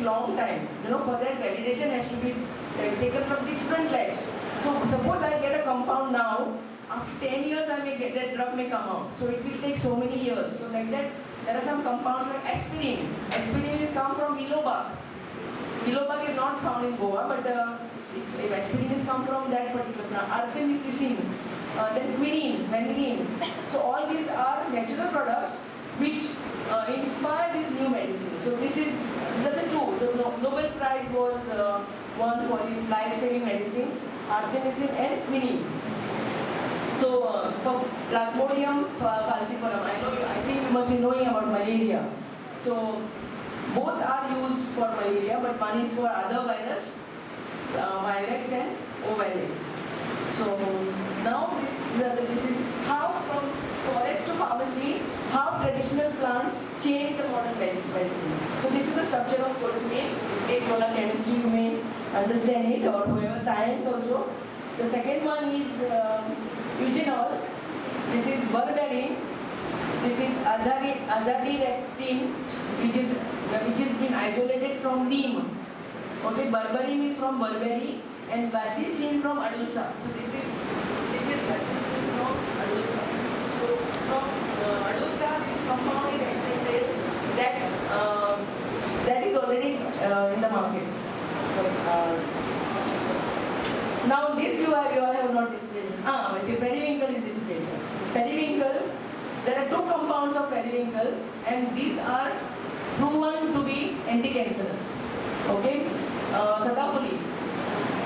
takes long time. For that validation has to be taken from different labs. So suppose I get a compound now, after 10 years I may get that drug may come out. So it will take so many years. So like that, there are some compounds like aspirin. Aspirin is come from willow bark. Willow bark is not found in Goa, but aspirin is come from that particular plant. Artemisinin, then quinine, vanillin. So all these are natural products which inspire this new medicine. So these are the two. The Nobel Prize was won for these life-saving medicines, artemisinin and quinine. So for Plasmodium falciparum, I think you must be knowing about malaria. So both are used for malaria, but one is for other virus, Virex and Ovirate. So now this is how from forest to pharmacy, how traditional plants change the modern medicine. So this is the structure of codeine. Take molar chemistry, you may understand it, or whoever science also. The second one is eugenol. This is berberine. This is azadirachtin, which is been isolated from neem. Okay, berberine is from berberry and vasicine from adusa. So this is vasicine from adusa. So from adusa, this compound is extracted that is already in the market. Now this you all have not displayed. Okay, periwinkle is displayed. Periwinkle, there are two compounds of periwinkle, and these are proven to be anti-cancerous. Okay, Sadafuli.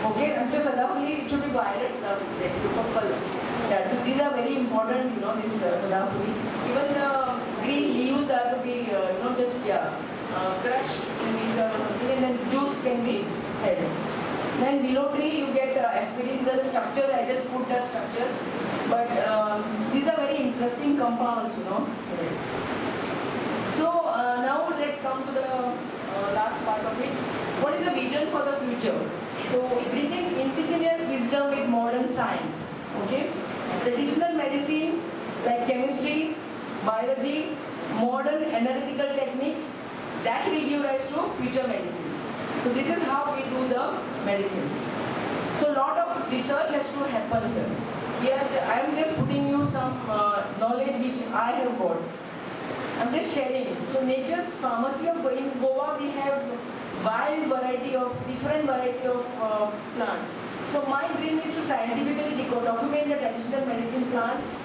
Okay, after Sadafuli it should be violet, purple. Yeah, so these are very important. This Sadafuli. Even the green leaves are to be just crushed in this and then juice can be had. Then below tree you get aspirin. These are the structures. I just put the structures, but these are very interesting compounds. So now let's come to the last part of it. What is the vision for the future? So bridging indigenous wisdom with modern science. Okay, traditional medicine like chemistry, biology, modern analytical techniques that will give rise to future medicines. So this is how we do the medicines. So a lot of research has to happen here. Here I am just putting you some knowledge which I have got. I am just sharing. So nature's pharmacy of in Goa we have different variety of plants. So my dream is to scientifically document the traditional medicine plants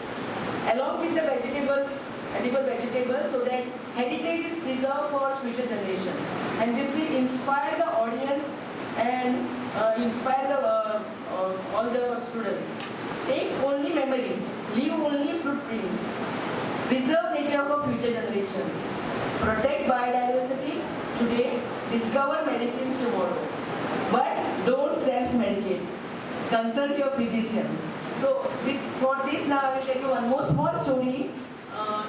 along with the vegetables, edible vegetables, so that heritage is preserved for future generation. And this will inspire the audience and inspire all the students. Take only memories, leave only footprints. Preserve nature for future generations. Protect biodiversity today, discover medicines tomorrow. But don't self-medicate. Consult your physician. So for this now I will tell you one more small story.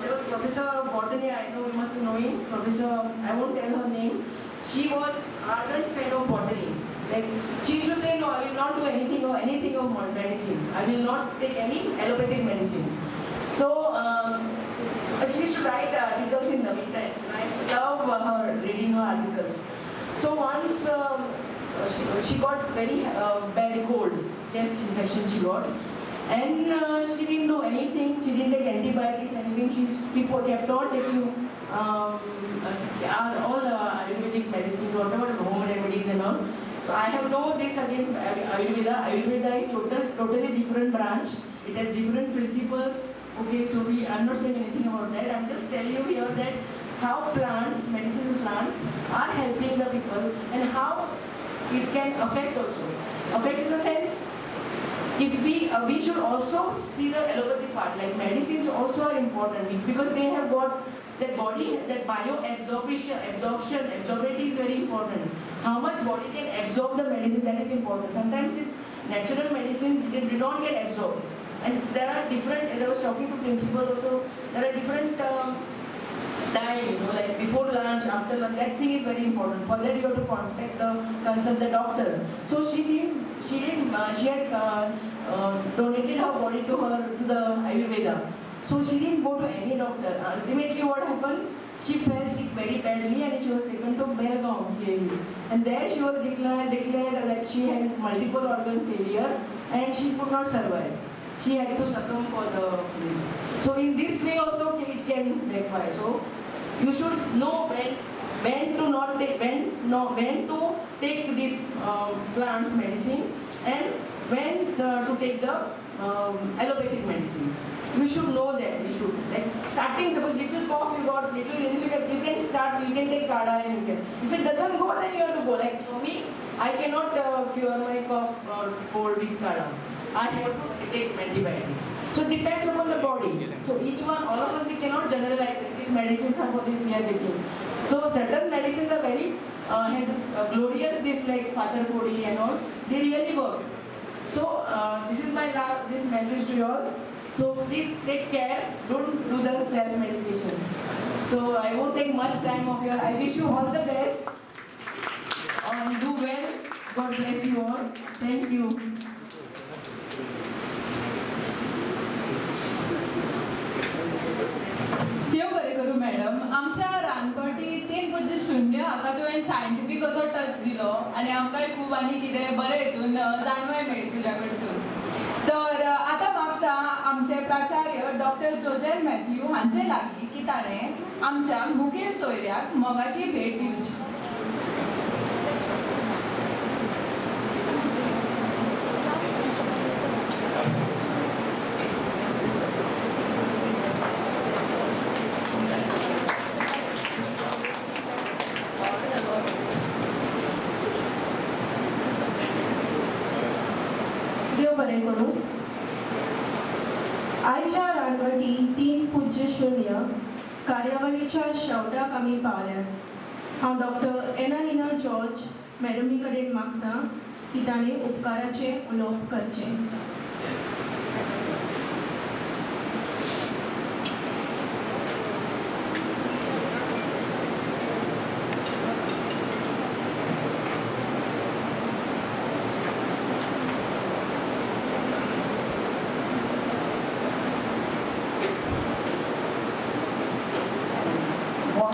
There was Professor of Botany, I know you must be knowing, Professor, I won't tell her name. She was ardent fan of botany. Like she used to say, no, I will not do anything of medicine. I will not take any allopathic medicine. So she used to write articles in the midnight. I used to love her reading her articles. So once she got very bad cold, chest infection she got. And she didn't do anything, she didn't take antibiotics, anything. She kept on taking all Ayurvedic medicines, whatever home remedies and all. So I have no this against Ayurveda. Ayurveda is totally different branch. It has different principles. Okay, so I'm not saying anything about that. I'm just telling you here that how plants, medicinal plants, are helping the people and how it can affect also. Affect in the sense, if we should also see the allopathic part, like medicines also are important because they have got that body, that absorption is very important. How much body can absorb the medicine, that is important. Sometimes this natural medicine did not get absorbed. And there are different, as I was talking to principal also, there are different time, like before lunch, after lunch, that thing is very important. For that you have to consult the doctor. So she had donated her body to the Ayurveda. So she didn't go to any doctor. Ultimately what happened? She fell sick very badly and she was taken to Belgaum clearly. And there she was declared that she has multiple organ failure and she could not survive. She had to succumb for this. So in this way also it can backfire. So you should know when to take this plants medicine and when to take the allopathic medicines. You should know that. You should, like, starting, suppose little cough you got, little illness you can start, you can take kada and you can. If it doesn't go, then you have to go. Like for me, I cannot cure my cough or cold with kada. I have to take antibiotics. So it depends upon the body. So each one, all of us, we cannot generalize these medicines are for this we are taking. So certain medicines are very has glorious this like Father Podi and all. They really work. So this is my this message to you all. So please take care. Don't do the self-medication. So I won't take much time of your. I wish you all the best. Do well. God bless you all. Thank you. देव बरें करूं madam. आमच्या रानपटी 3.0 हाका तुवें scientific असो touch दिलो आनी आमकांय खूब आनी कितें बरें हितून जाणवाय मेळ्ळी तुज्या कडसून. तर आतां मागता आमचे प्राचार्य डॉक्टर जोजेल मॅथ्यू हांचे लागीं की ताणें आमच्या मुखेल सोयऱ्याक मोगाची भेट दिवची. आयच्या रानवटी 3.0 कार्यावळीच्या शेवटाक आमी पावल्यात. हांव डॉक्टर एनालिना जॉर्ज मॅडमी कडेन मागतां की ताणें उपकाराचे उलोवप करचें.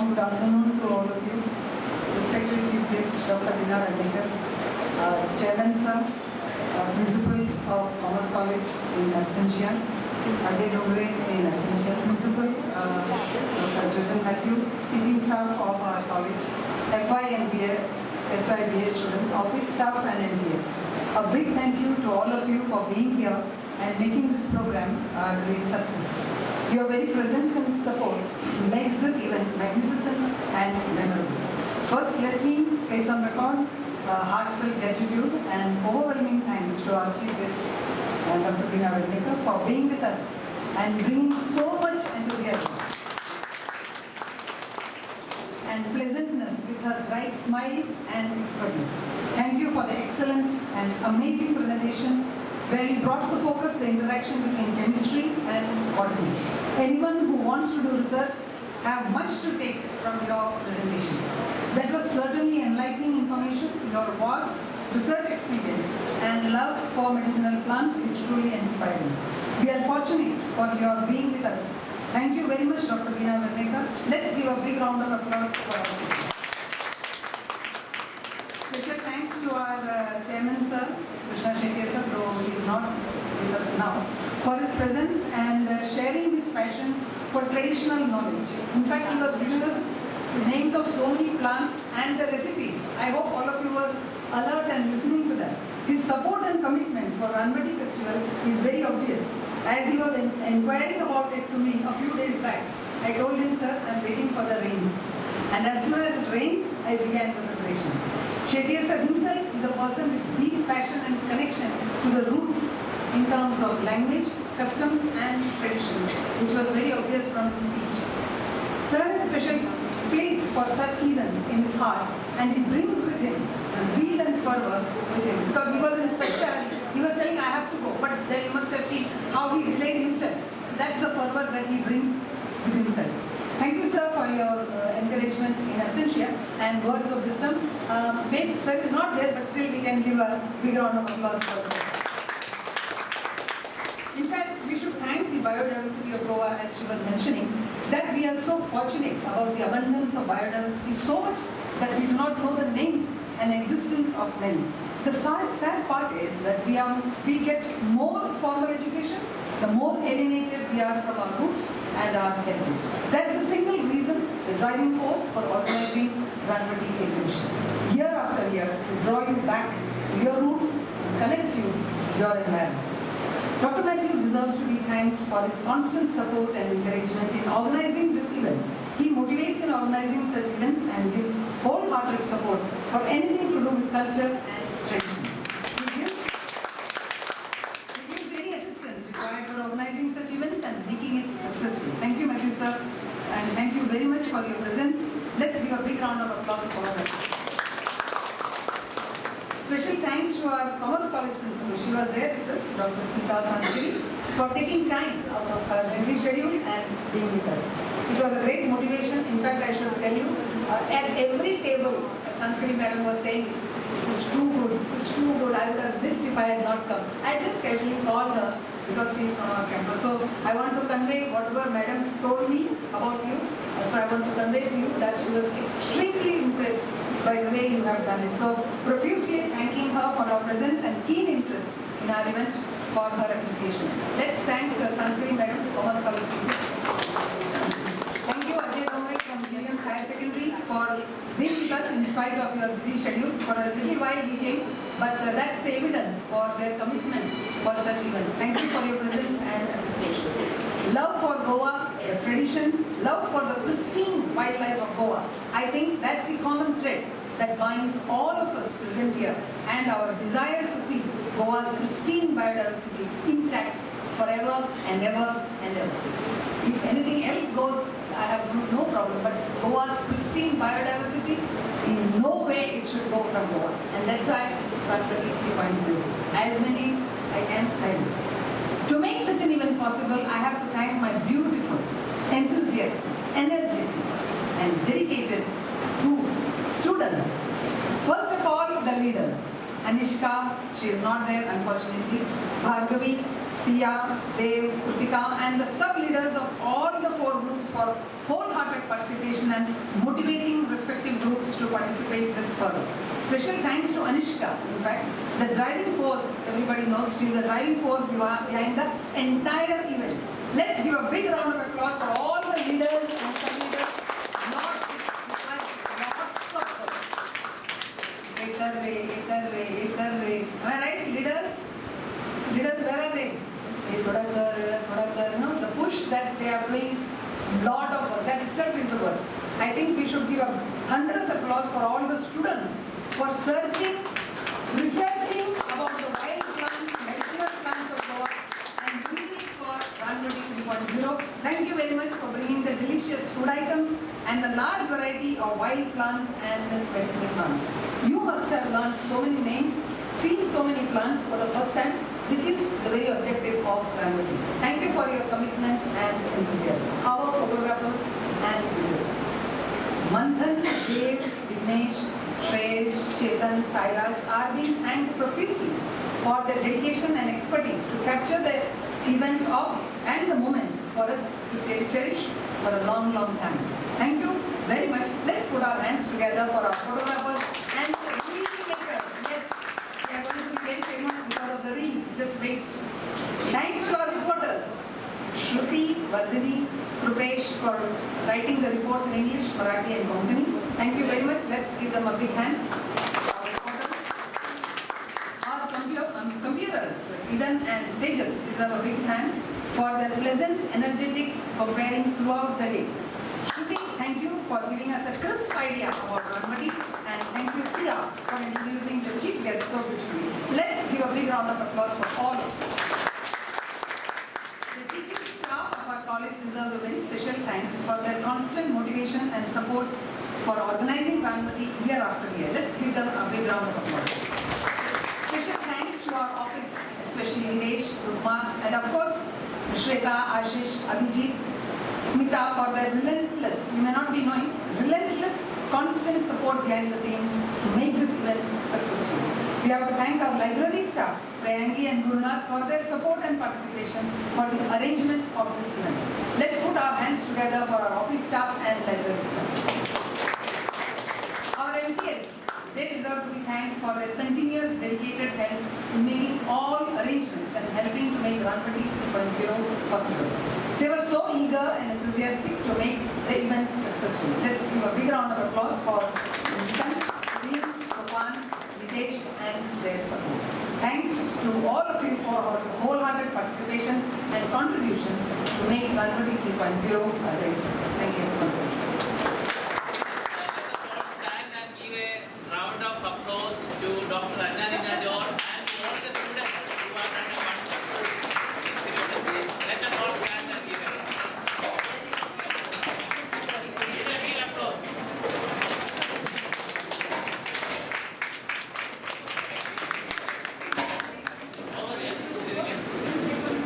Good afternoon to all of you. Respected Chief Guest Dr. Beena Vernekar, Chairman Sir, Principal of Commerce College in Absentia, Ajay Dogre in Absentia, Principal Dr. Jojen Matthew, teaching staff of our college, FY and SY students, office staff and MPS. A big thank you to all of you for being here and making this program a great success. Your very presence and support makes this event magnificent and memorable. First, let me place on record heartfelt gratitude and overwhelming thanks to our Chief Guest, Dr. Beena Vernekar, for being with us and bringing so much enthusiasm and pleasantness with her bright smile and expertise. Thank you for the excellent and amazing presentation where you brought to focus the interaction between chemistry and botany. Anyone who wants to do research have much to take from your presentation. That was certainly enlightening information. Your vast research experience and love for medicinal plants is truly inspiring. We are fortunate for your being with us. Thank you very much, Dr. Beena Vernekar. Let's give a big round of applause for our teacher. Special thanks to our Chairman Sir, Krishna Shetty Sir, though he is not with us now, for his presence and sharing his passion for traditional knowledge. In fact, he was giving us names of so many plants and the recipes. I hope all of you were alert and listening to that. His support and commitment for Ranvati festival is very obvious. As he was inquiring about it to me a few days back, I told him, sir, I am waiting for the rains. And as soon as it rained, I began the preparation. Shetty sir himself is a person with deep passion and connection to the roots in terms of language, customs and traditions, which was very obvious from his speech. Sir has special place for such events in his heart, and he brings with him the zeal and fervor with him, because he was in such a hurry. He was saying, I have to go, but then you must have seen how he delayed himself. So that's the fervor that he brings with himself. Thank you, sir, for your encouragement in absentia and words of wisdom. Maybe sir is not there, but still we can give a big round of applause for sir. In fact, we should thank the biodiversity of Goa, as she was mentioning. that we are so fortunate about the abundance of biodiversity, so much that we do not know the names and existence of many. The sad part is that we get more formal education, the more alienated we are from our roots and our heritage. That's the single reason, the driving force for organizing Ranvati exhibition. Year after year, to draw you back to your roots, connect you to your environment. Dr. Matthew deserves to be thanked for his constant support and encouragement in organizing this event. He motivates in organizing such events and gives wholehearted support for anything to do with culture and tradition. He gives any assistance required for organizing such events and making it successful. Thank you, Matthew sir, and thank you very much for your presence. Let's give a big round of applause for her. Special thanks to our Commerce College principal. She was there with us, Dr. Smita, for taking time out of her busy schedule and being with us. It was a great motivation. In fact, I should tell you, at every table, Sanskrit madam was saying, this is too good, this is too good. I would have missed if I had not come. I just casually called her because she is from our campus. So I want to convey whatever madam told me about you. So I want to convey to you that she was extremely impressed by the way you have done it. So profusely thanking her for her presence and keen interest in our event for her appreciation. Let's thank Sanskrit madam, Commerce College principal. Thank you, Ajay Romay from Williams Higher Secondary, for being with us in spite of your busy schedule. For a little while he came, but that's the evidence for their commitment for such events. Thank you for your presence and appreciation. Love for Goa, traditions, love for the pristine wildlife of Goa. I think that's the common thread that binds all of us present here, and our desire to see Goa's pristine biodiversity intact forever and ever and ever. If anything else goes, I have no problem, but Goa's pristine biodiversity, in no way it should go from Goa. And that's why Ranvati 3.0. As many I can tell you. To make such an event possible, I have to thank my beautiful, enthusiastic, energetic, and dedicated students. First of all, the leaders. Anishka, she is not there unfortunately. Bhargavi, Sia, Dev, Kritika, and the sub-leaders of all the 4 groups for wholehearted participation and motivating respective groups to participate with further. Special thanks to Anishka. In fact, the driving force, everybody knows she is the driving force behind the entire event. Let's give a big round of applause for all the leaders and sub-leaders. Lots of Am I right, leaders? Leaders, where are they? No, the push that they are doing is lot of work. That itself is the work. I think we should give a thunderous applause for all the students for searching, researching about the wild plants, medicinal plants of Goa, and using it for Ranvati 3.0. Thank you very much for bringing the delicious food items and the large variety of wild plants and medicinal plants. You must have learned so many names, seen so many plants for the first time, which is the very objective of Ranvati. Thank you for your commitment and enthusiasm. Our photographers and videographers. Manthan, Dev, Vignesh, Shresh, Chetan, Sairaj are being thanked profusely for their dedication and expertise to capture the event of and the moments for us to cherish for a long, long time. Thank you very much. Let's put our hands together for our photographers and the reel makers. Yes, we are going to be very famous because of the reels. Just wait. Thanks to our reporters, Shruti, Vardhini, Rupesh for writing the reports in English, Marathi and Konkani. Thank you very much. Let's give them a big hand. Our computers, Eden and Sejal, deserve a big hand for their pleasant, energetic comparing throughout the day. Shruti, thank you for giving us a crisp idea about Ranvati, and thank you, Sia, for introducing the chief guest so beautifully. Let's give a big round of applause for all of them. The teaching staff of our college deserves a very special thanks for their constant motivation and support for organizing Ranvati year after year. Let's give them a big round of applause. Special thanks to our office, especially Nilesh, Rukma, and of course, Shweta, Ashish, Abhijit, Smita for their relentless, you may not be knowing, relentless, constant support behind the scenes to make this event successful. We have to thank our library staff Priyangi and Gurunath for their support and participation for the arrangement of this event. Let's put our hands together for our office staff and library staff. Our MPS, they deserve to be thanked for their continuous dedicated help in making all arrangements and helping to make Ranvati 3.0 possible. They were so eager and enthusiastic to make the event successful. Let's give a big round of applause for Nishan, Dean, Sopan, Nitesh and their support. Thanks to all of you for your wholehearted participation and contribution to make Ranvati 3.0 a great success. Thank you. Stand and give a round of applause to Dr. Ranvati George and all the students who are done a wonderful exhibition. Let us all stand and give a big applause. Over here.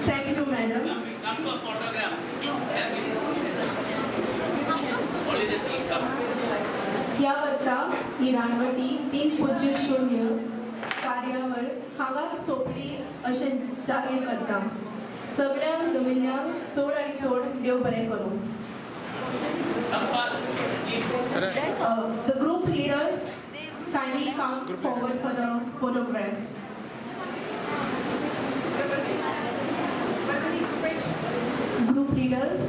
Thank you, madam. Come for photograph. Only the team come. या वर्सा ही रानवटी 3.0 कार्यावळ हांगा सोंपली अशें जाहीर करता. सगळ्यांक जमिल्ल्यांक चड आनी चड देव बरें करूं. Come fast. The group leaders kindly come forward for the photograph. Group leaders.